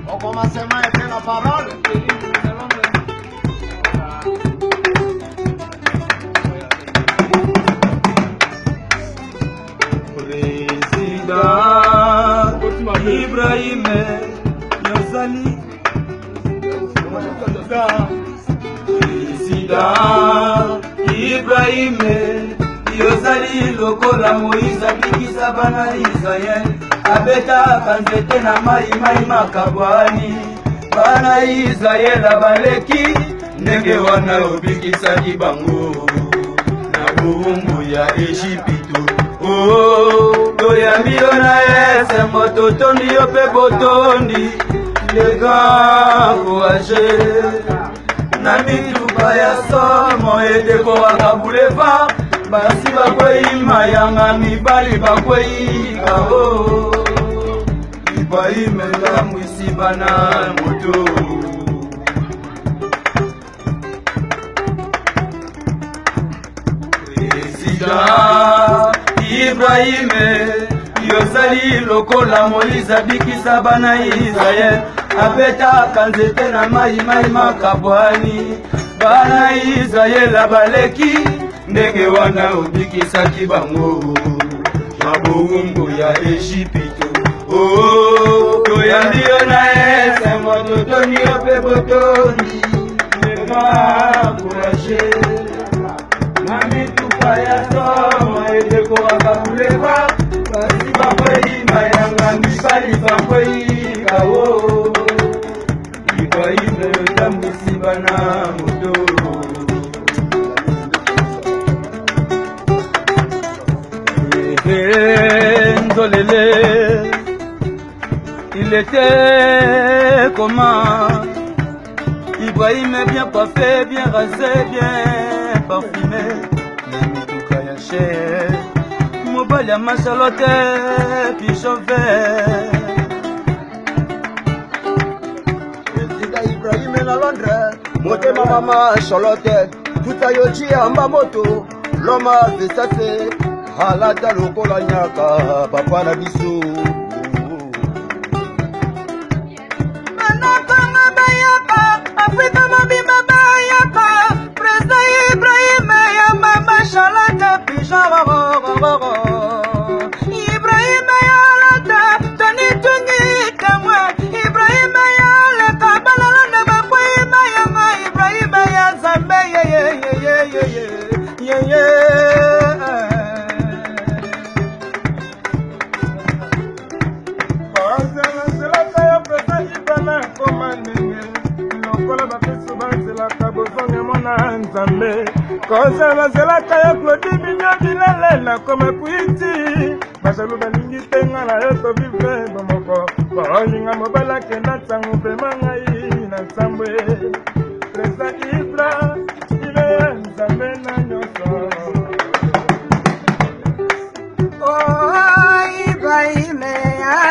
On commence à mettre la parole. Président Ibrahim Yazali, Président Ibrahim Yazali, lokola Moïse abikisa bana Israël, abeta kanzete na mai makabwani, bana Israël abaleki ndenge wana obikisaki bango na bumbu ya Ejipito. Oh, toyambi yo na ese moto tondi yo pe botondi le grand courageux na mituka ya somo edeko wakabuleva basi bakwei mayanga mibali bakwei kao Ibrahim ngamwisi bana moto. Président Ibrahim Yazali, lokola Moïse abikisa bana Israël, abeta kanzete na mai makabwani, bana Israël abaleki ndenge wana obikisaki bango na bumbu ya Ejipito. Oh, toyambi yo na ese moto toni yo pe botoni le grand courageux na mituka ya somo edeko wakabuleva basi bakwei mayanga mibali bakwei kao Ibrahim tambisi bana moto. Nzolele, il était comment? Ibrahim est bien coiffé, bien rasé, bien parfumé. Namituka ya cher, mobile ya Charlotte, puis chauffeur. Président Ibrahim na Londres, motema mama Charlotte, tuta yoji amba moto, loma vesate, halata lokola nyaka, papa na biso. Afrika mabimba bayaka, Président Ibrahim ya mama Charlotte Pichon. Ibrahim ya lata, tani tungi kamwa. Ibrahim ya lata, balalanda bakwai mayama. Ibrahim ya zambe Kozala zelaka ya Claudie Mignon bilele na koma kuiti basalu balingi tenga na yo to vivre bomoko baolinga mobala kenda ntango pema ngai na nsambwe Président Ibra ile nzambe na nyonso. Oh Ibrahim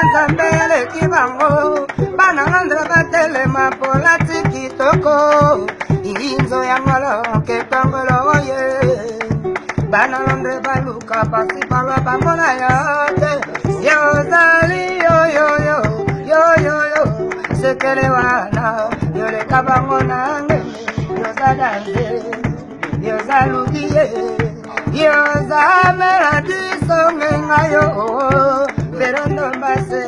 nzambe eleki bango bana Londres batelema pola tikitoko inzo ya ngolo ketangolo ye bana Londres baluka pasi palwa bambona yote Yazali yo sekele wana yole kabango nange yozadanze yozalugiye yozameladiso ngayo verondo mbase.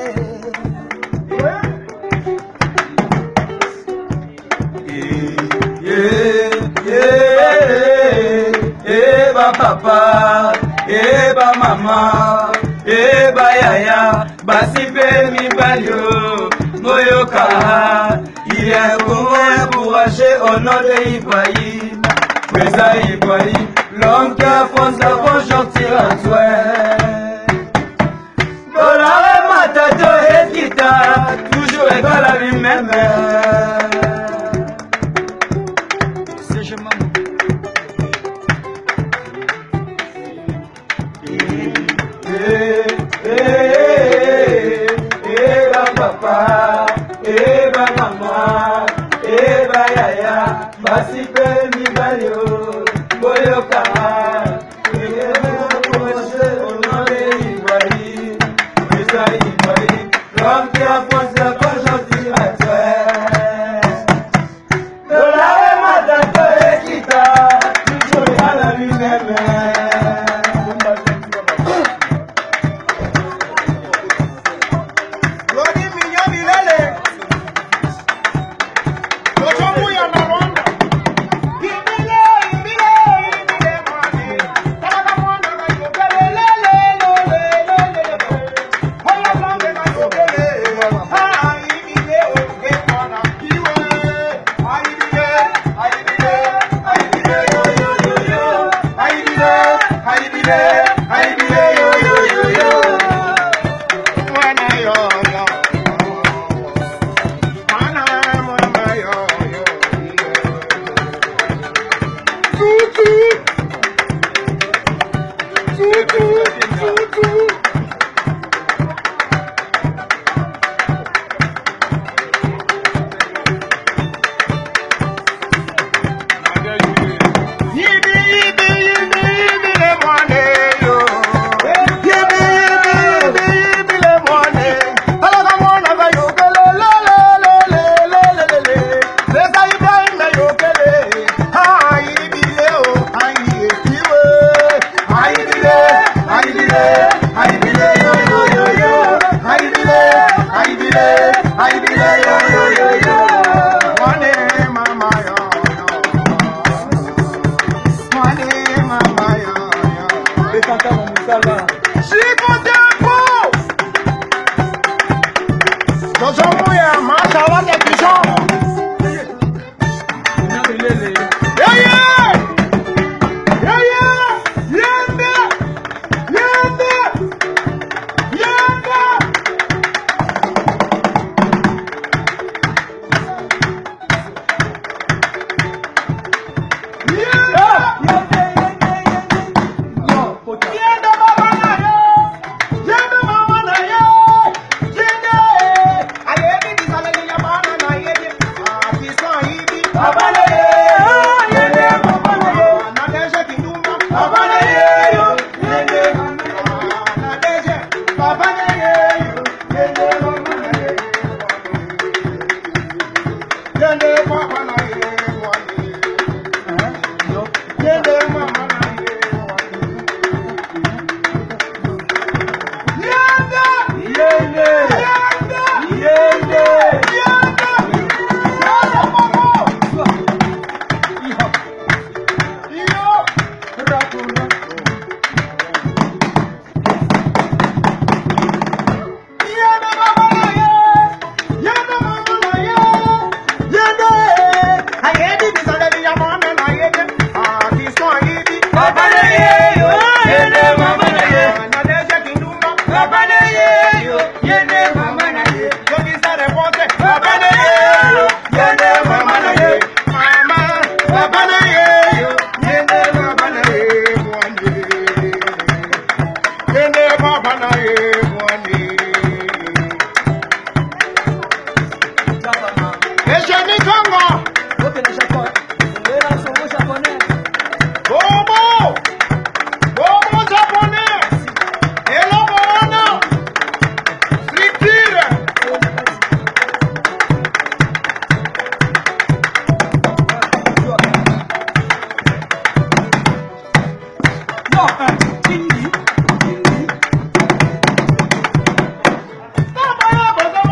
Eba papa, eba mama, eba yaya, basi pe mibali yo, moyoka. Il est encouragé au nom de Ibrahim, Président Ibrahim, l'homme qui a France d'avant gentil à toi. Dolare matato et guitare, toujours égal à lui-même. Papa, eba mama, eba yaya, basi pe mibali yo, boyoka. papa na ye yo, yende mama na ye. Don't you say the phone, papa na ye yo, yende mama na ye. Mama, papa na ye yo, yende mama na ye. Yende papa na ye, et je n'y Congo. Bobo japonais. Et le Morona. Friture. Mama ya bozo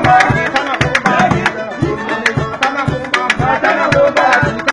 mone,